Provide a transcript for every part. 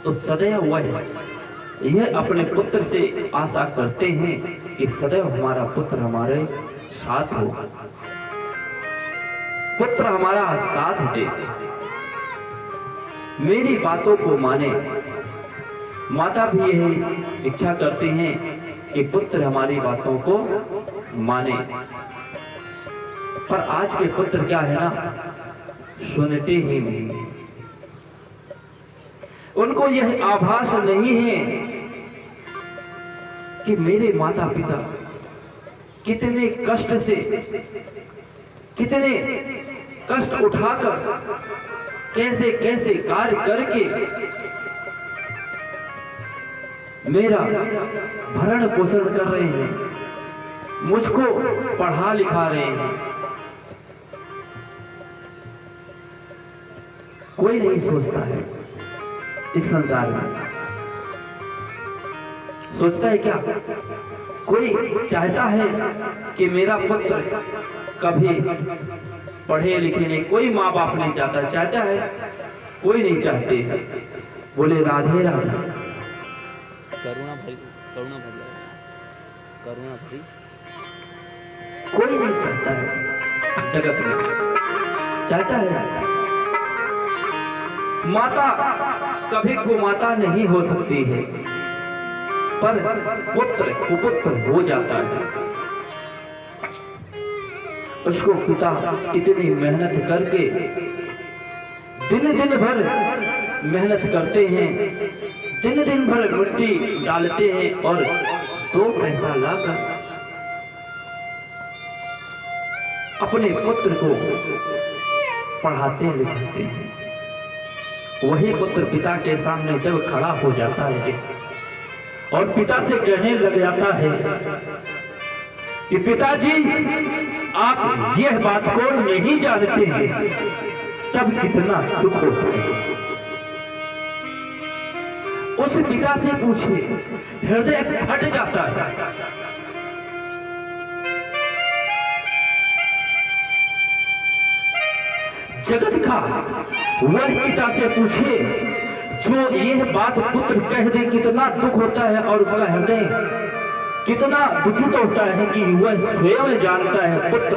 तो सदैव वह यह अपने पुत्र से आशा करते हैं कि सदैव हमारा पुत्र हमारे साथ हो, पुत्र हमारा साथ दे, मेरी बातों को माने। माता भी यही इच्छा करते हैं कि पुत्र हमारी बातों को माने। पर आज के पुत्र क्या है ना, सुनते ही नहीं। उनको यह आभास नहीं है कि मेरे माता पिता कितने कष्ट से, कितने कष्ट उठाकर, कैसे कैसे कार्य करके मेरा भरण पोषण कर रहे हैं, मुझको पढ़ा लिखा रहे हैं। कोई नहीं सोचता है इस संसार में। सोचता है क्या? कोई चाहता है कि मेरा पुत्र कभी पढ़े लिखे नहीं? कोई माँ बाप नहीं चाहता है? कोई नहीं चाहते। बोले राधे राधे। करुणा भरी, करुणा भरी, करुणा भरी। कोई नहीं चाहता है जगत में। चाहता है माता कभी कुमाता नहीं हो सकती है, पर पुत्र कुपुत्र हो जाता है। उसको पिता इतनी मेहनत करके दिन दिन भर मेहनत करते हैं, दिन दिन भर मिट्टी डालते हैं और 2 पैसा लाकर अपने पुत्र को पढ़ाते लिखाते हैं। वही पुत्र पिता के सामने जब खड़ा हो जाता है और पिता से कहने लग जाता है कि पिताजी आप यह बात को नहीं जानते हैं, तब कितना दुख होता है। उस पिता से पूछिए, हृदय फट जाता है। जगत का वह पिता से पूछिए जो यह बात पुत्र कह दे, कितना दुख होता है और उसका हृदय कितना दुखित होता है कि वह स्वयं जानता है पुत्र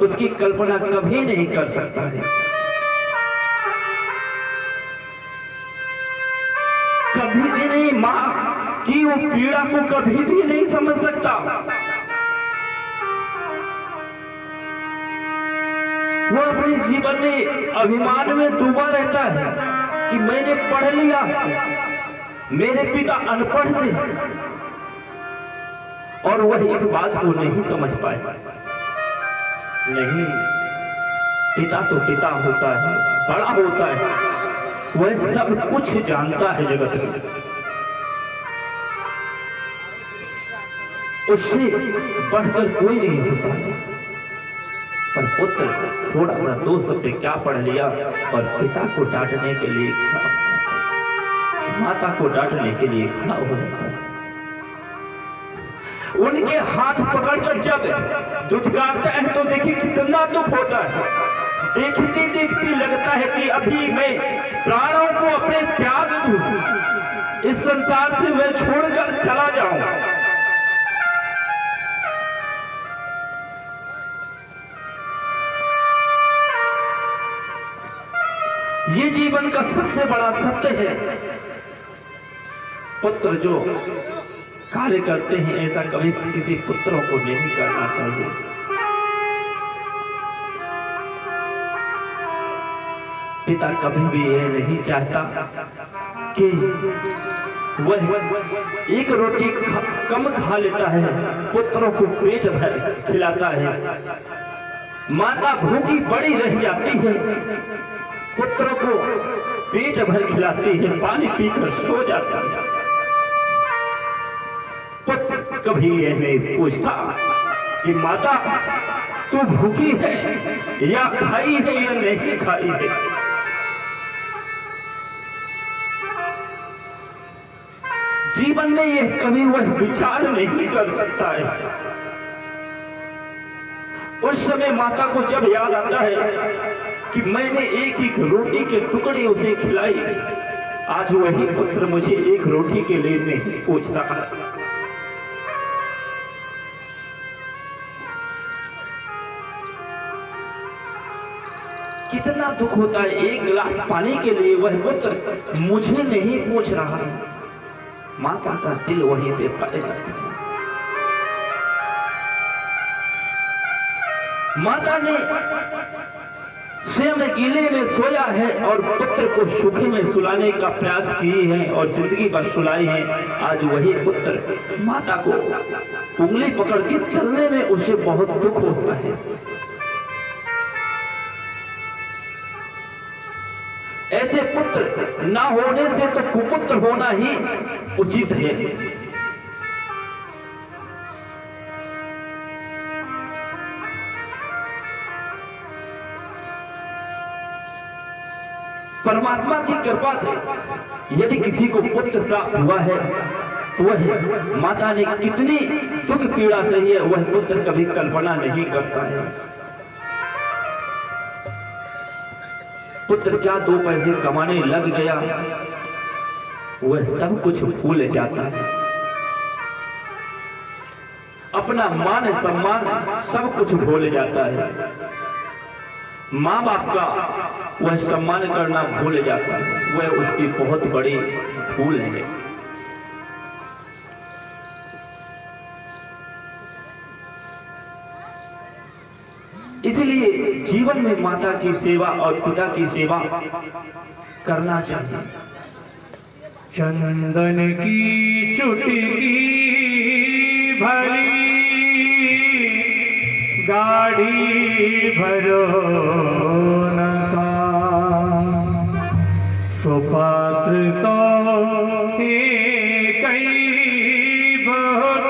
उसकी कल्पना कभी नहीं कर सकता है। कभी भी नहीं मां की वो पीड़ा को कभी भी नहीं समझ सकता। वो अपने जीवन में अभिमान में डूबा रहता है कि मैंने पढ़ लिया, मेरे पिता अनपढ़ थे, और वह इस बात को नहीं समझ पाए। नहीं, पिता तो पिता होता है, बड़ा होता है, वह सब कुछ जानता है जगत में। उससे बढ़कर कोई नहीं होता है। पर पुत्र थोड़ा सा 2 शब्द क्या पढ़ लिया और पिता को डांटने के लिए खड़ा होता है, माता को डांटने के लिए खड़ा हो जाता है। उनके हाथ पकड़कर जब दुत्कारता है तो देखिए कितना दुख होता है। देखती देखती लगता है कि अभी मैं प्राणों को अपने त्याग दूं, इस संसार से मैं छोड़कर चला जाऊं। ये जीवन का सबसे बड़ा सत्य है। पुत्र जो कार्य करते हैं ऐसा कभी किसी पुत्रों को नहीं करना चाहिए। पिता कभी भी यह नहीं चाहता कि वह एक रोटी कम खा लेता है, पुत्रों को पेट भर खिलाता है। माता भूखी बड़ी रह जाती है, पुत्रों को पेट भर खिलाती है, पानी पीकर सो जाता है। पुत्र कभी ये नहीं पूछता कि माता तू भूखी है या खाई है या नहीं खाई है। जीवन में ये कभी वह विचार नहीं कर सकता है। उस समय माता को जब याद आता है कि मैंने एक एक रोटी के टुकड़े उसे खिलाई, आज वही पुत्र मुझे एक रोटी के लिए नहीं पूछ रहा है। कितना दुख होता है, एक गिलास पानी के लिए वह पुत्र मुझे नहीं पूछ रहा है। माता का दिल वहीं से फट जाता है। माता ने स्वयं गीले में सोया है और पुत्र को सूखे में सुलाने का प्रयास की है और जिंदगी भर सुलाई है। आज वही पुत्र माता को उंगली पकड़ के चलने में उसे बहुत दुख होता है। ऐसे पुत्र ना होने से तो कुपुत्र होना ही उचित है। परमात्मा की कृपा से यदि किसी को पुत्र प्राप्त हुआ है तो वह माता ने कितनी दुख पीड़ा सही है वह पुत्र कभी कल्पना नहीं करता है। पुत्र क्या 2 पैसे कमाने लग गया, वह सब कुछ भूल जाता है। अपना मान सम्मान सब कुछ भूल जाता है। माँ बाप का वह सम्मान करना भूल जाता है। वह उसकी बहुत बड़ी भूल है। इसलिए जीवन में माता की सेवा और पिता की सेवा करना चाहिए। चंदन की चुटकी भरी गाढ़ी भरो नसा, सुपात्र तो कई बहुत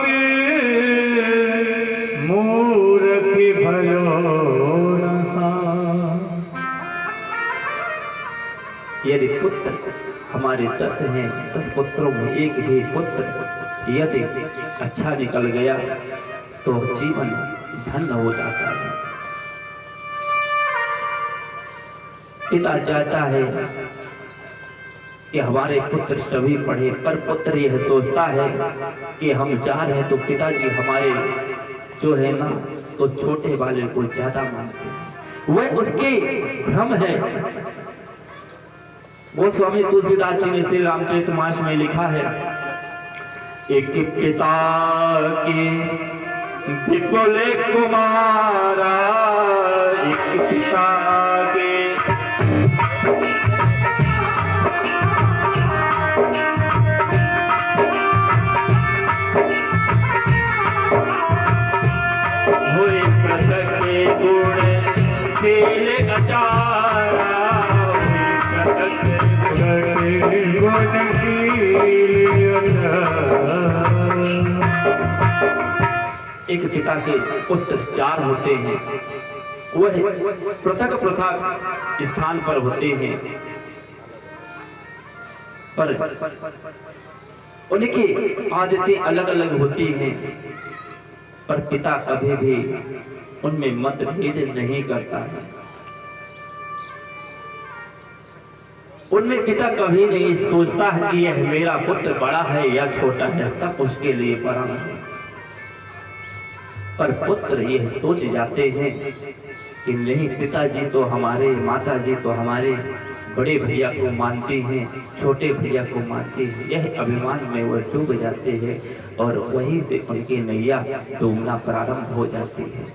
मूर्ख भरो नसा। यदि पुत्र हमारे 10 हैं, 10 पुत्रों में एक भी पुत्र यदि अच्छा निकल गया तो जीवन धन्य हो जाता है। पिता चाहता है कि हमारे पुत्र सभी पढ़े, पर पुत्र यह सोचता है कि हम 4 हैं तो पिताजी हमारे जो है ना तो छोटे वाले को ज्यादा मानते हैं। वह उसके भ्रम है। वो स्वामी तुलसीदास जी ने श्री रामचरितमानस में लिखा है, एक पिता के विपुल कुमारा, एक पिता के हुए पृथक के गुण शील अचारा, एक पिता के पुत्र 4 होते हैं। वह पृथक पृथक स्थान पर होते हैं, पर उनकी आदतें अलग अलग होती हैं, पर पिता कभी भी उनमें मतभेद नहीं करता है। उनमें पिता कभी नहीं सोचता है कि यह मेरा पुत्र बड़ा है या छोटा है, सब उसके लिए बराबर है। पर पुत्र यह सोच जाते हैं कि नहीं, पिताजी तो हमारे, माताजी तो हमारे बड़े भैया को मानते हैं, छोटे भैया को मानते हैं। यह अभिमान में वह डूब जाते हैं और वहीं से उनकी नैया डूबना प्रारंभ हो जाती है।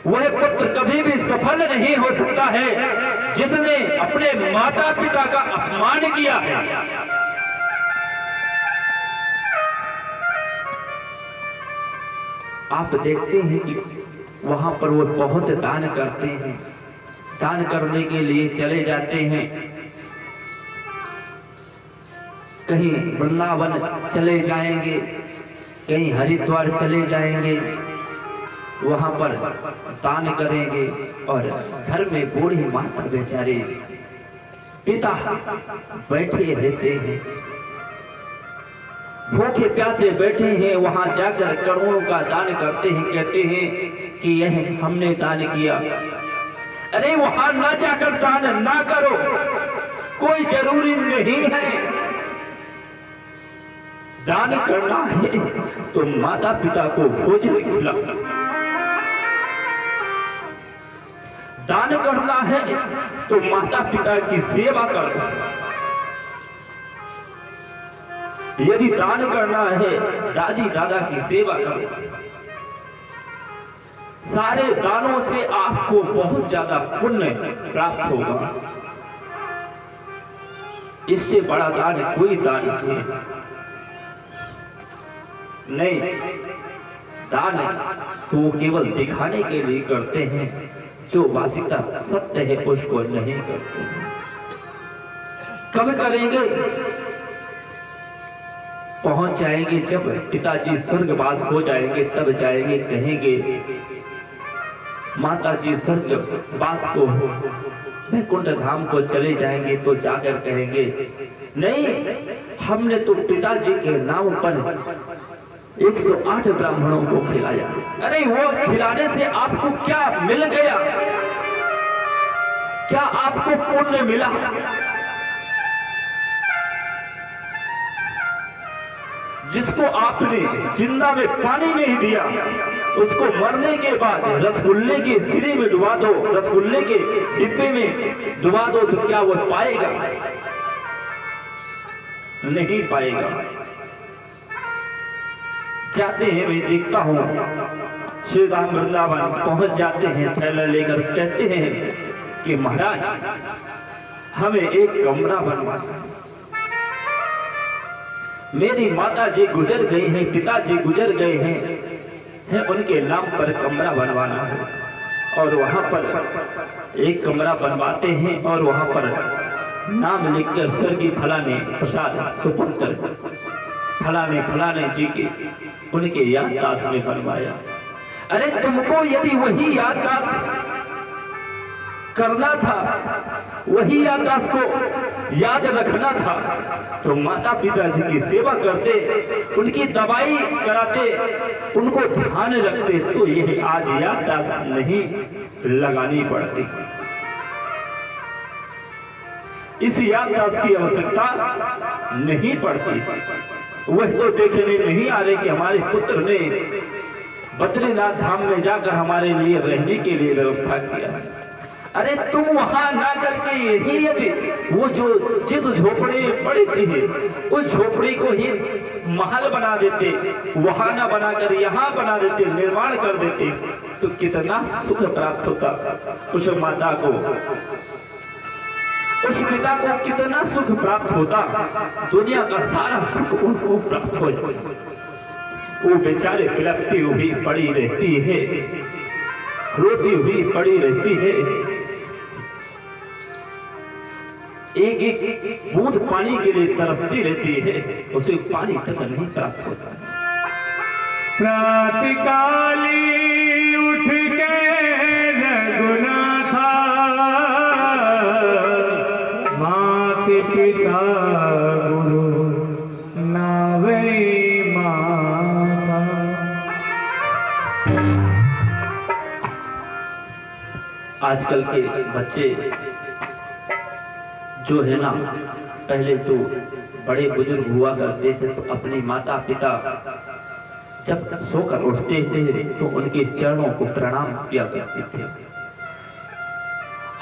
वह पुत्र कभी भी सफल नहीं हो सकता है जिसने अपने माता पिता का अपमान किया है। आप देखते हैं कि वहां पर वो बहुत दान करते हैं, दान करने के लिए चले जाते हैं, कहीं वृंदावन चले जाएंगे, कहीं हरिद्वार चले जाएंगे, वहां पर दान करेंगे और घर में बूढ़ी माता बेचारे पिता बैठे रहते हैं, भूखे प्यासे बैठे हैं, वहां जाकर करोड़ों का दान करते हैं, कहते हैं कि यह हमने दान किया। अरे वहां ना जाकर दान ना करो, कोई जरूरी नहीं है। दान करना है तो माता पिता को भोजन खिलाओ, दान करना है तो माता पिता की सेवा करो। यदि दान करना है दादी दादा की सेवा करो। सारे दानों से आपको बहुत ज्यादा पुण्य प्राप्त होगा। इससे बड़ा दान कोई दान नहीं। दान तो वो केवल दिखाने के लिए करते हैं, जो वास्तविकता सत्य है उसको नहीं करते हैं। कब करेंगे? पहुंच जाएंगे जब पिताजी स्वर्गवास हो जाएंगे, तब जाएंगे कहेंगे माताजी स्वर्गवास को वैकुंठ धाम को चले जाएंगे, तो जाकर कहेंगे नहीं, हमने तो पिताजी के नाम पर 108 ब्राह्मणों को खिलाया। अरे वो खिलाने से आपको क्या मिल गया? क्या आपको पुण्य मिला? जिसको आपने जिंदा में पानी नहीं दिया, उसको मरने के बाद रसगुल्ले के सिरे में डुबा दो, रसगुल्ले के डिब्बे में डुबा दो, तो क्या वो पाएगा? नहीं पाएगा। जाते हैं, मैं देखता हूँ श्री राम वृंदावन पहुंच जाते हैं, थैला लेकर कहते हैं कि महाराज हमें एक कमरा बनवा। मेरी माता जी गुजर गई हैं, पिताजी गुजर गए हैं, उनके नाम पर कमरा बनवाना है। और वहां पर एक कमरा बनवाते हैं और वहां पर नाम लिखकर स्वर्गीय फलाने प्रसाद सुपुत्र फलाने फलाने जी के उनके याददाश्त में बनवाया। अरे तुमको यदि वही याददाश्त करना था, वही याददाश्त को याद रखना था, तो माता पिता जी की सेवा करते, उनकी दवाई कराते, उनको ध्यान रखते, तो यह आज याददाश्त नहीं लगानी पड़ती। इस याददाश्त की आवश्यकता नहीं पड़ती। वह तो देखने नहीं आ रहे कि हमारे पुत्र ने बद्रीनाथ धाम में जाकर हमारे लिए रहने के लिए व्यवस्था किया है। अरे तुम वहां ना करके यदि वो जो जिस झोपड़ी में पड़ी थी, उस झोपड़ी को ही महल बना देते, वहां ना बनाकर यहाँ बना देते, निर्माण कर देते, तो कितना सुख प्राप्त होता उस माता को, उस पिता को कितना सुख प्राप्त होता। दुनिया का सारा सुख उनको प्राप्त हो जाए। वो बेचारे बिलखती हुई पड़ी रहती है, रोती हुई पड़ी रहती है, एक एक बूंद पानी के लिए तरसती रहती है, उसे पानी तक नहीं प्राप्त होता। प्रातःकाली उठ के रघुनाथा, माता पिता गुरु नावे माता। आजकल के बच्चे जो है ना, पहले तो बड़े बुजुर्ग हुआ करते थे, तो अपने माता पिता जब सोकर उठते थे तो उनके चरणों को प्रणाम किया करते थे,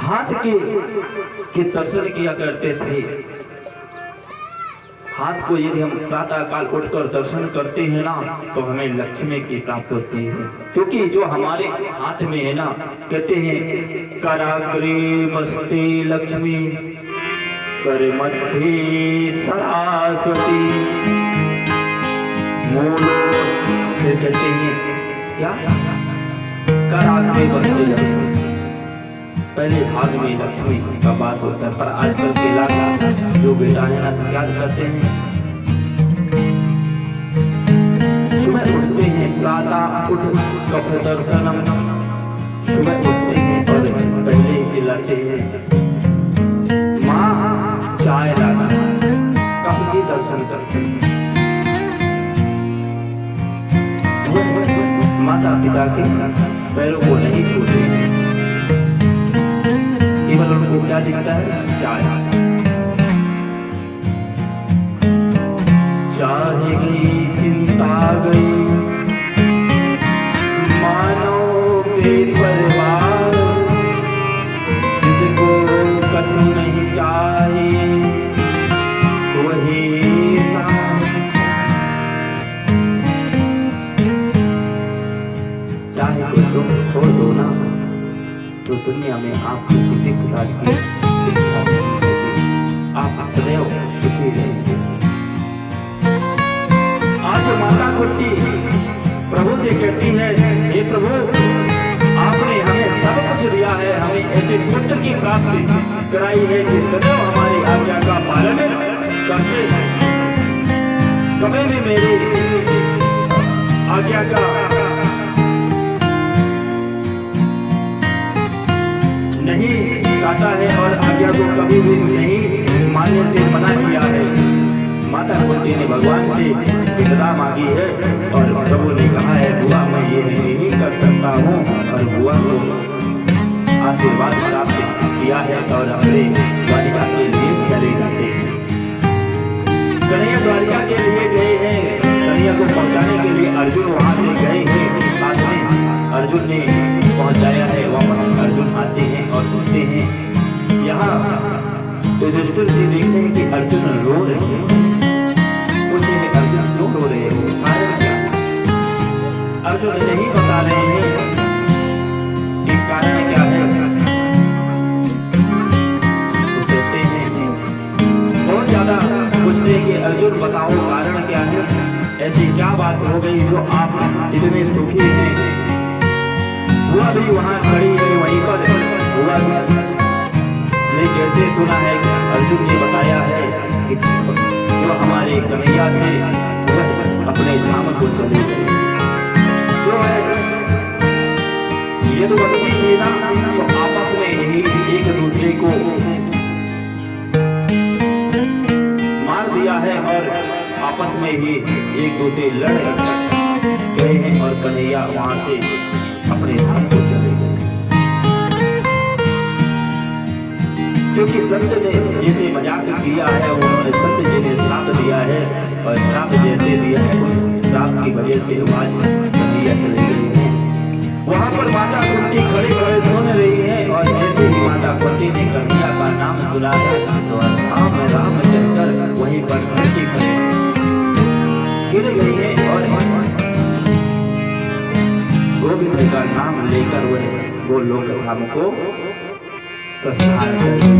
हाथ के दर्शन किया करते थे। हाथ को यदि हम प्रातः काल उठकर दर्शन करते हैं ना, तो हमें लक्ष्मी की प्राप्त होती है। क्योंकि जो हमारे हाथ में है ना, कहते हैं कराग्रे बसते लक्ष्मी, कर मध्य सरस्वती, मूलो, फिर कहते हैं क्या, कराग्रे बसते लक्ष्मी। पहले भाग में लक्ष्मी का वास होता है, पर आजकल के लाभ जो बेटा है ना, तो क्या करते हैं, सुबह उठते हैं, प्रातः उठ कप दर्शनम, सुबह उठते हैं और पहले ही चिल्लाते हैं माँ चाय लाना, कप के दर्शन करते हैं। माता पिता के पैरों को नहीं छूते, केवल उनको क्या दिखता है, चाय। दुनिया में आपको किसी प्रकार की शिक्षा नहीं होगी। आप सदैव सुखी रहेंगे। आज माता कुंती प्रभु से कहती है, हे प्रभु, आपने हमें सब कुछ दिया है, हमें ऐसे पुत्र की प्राप्ति कराई है कि सदैव हमारी आज्ञा का पालन करते हैं। कभी भी मेरी आज्ञा का नहीं काटा है और आज्ञा को कभी भी नहीं मानने से मना किया है। माता कुंती ने भगवान से सदा मांगी है और प्रभु ने कहा है, बुआ मैं ये नहीं कर सकता हूँ, और बुआ को आशीर्वाद प्राप्त किया है और अपने द्वारिका के लिए चले जाते हैं। कन्हैया द्वारिका के लिए गए हैं, कन्हैया को पहुँचाने के लिए अर्जुन वहाँ से गए हैं, साथ में अर्जुन ने पहुँचाया है। वापस अर्जुन आते हैं और सुनते हैं यहाँ युधिष्ठिर जी देखते हैं कि अर्जुन रो रहे हैं। पूछे में अर्जुन क्यों रो रहे हो, कारण क्या? अर्जुन नहीं बता रहे हैं कि कारण क्या है। तो कहते हैं, बहुत ज्यादा पूछते हैं कि अर्जुन बताओ कारण क्या है, ऐसी क्या बात हो गई जो आप इतने दुखी हैं। हुआ भी वहाँ खड़ी है, वहीं पर हुआ ने कैसे सुना है कि अर्जुन ने बताया है कि जो हमारे कन्हैया थे वह अपने धाम को चले गए। जो है ये तो बच्ची थी ना, तो आपस में ही एक दूसरे को मार दिया है और आपस में ही एक दूसरे लड़ गए हैं और कन्हैया वहां से अपने धाम को चले गए। क्योंकि संत ने जैसे मजाक किया है, उन्होंने संत जी ने श्राप दिया है और श्राप जैसे दिया है, उस श्राप की वजह से आज कन्हैया चले गए हैं। वहाँ पर माता कुंती खड़े खड़े सुन रही है और जैसे ही माता कुंती ने कन्हैया का नाम सुना है तो राम चलकर वहीं पर धरती पर गिर गई है और गोविंद का नाम लेकर वो लोग धाम को प्रस्थान करें।